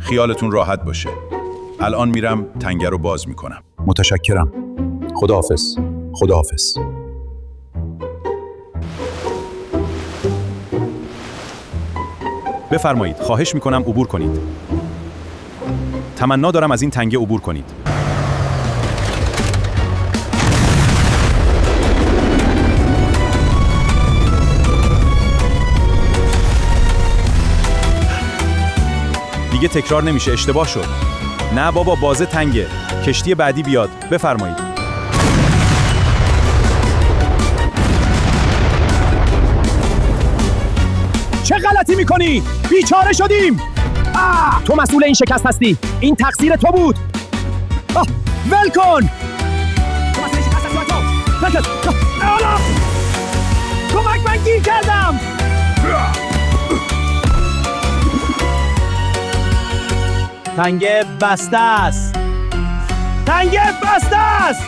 خیالتون راحت باشه. الان میرم تنگه رو باز میکنم. متشکرم. خداحافظ. خداحافظ. بفرمایید، خواهش میکنم عبور کنید. تمنا دارم از این تنگه عبور کنید. دیگه تکرار نمیشه، اشتباه شد. نه بابا، بازه تنگه. کشتی بعدی بیاد. بفرمایید. چه غلطی میکنی؟ بیچاره شدیم. تو مسئول این شکست هستی. این تقصیر تو بود. ول کن. تو مسئول این شکست هستی. کمک، من گیر کردم. تنگه بسته است. تنگه بسته است.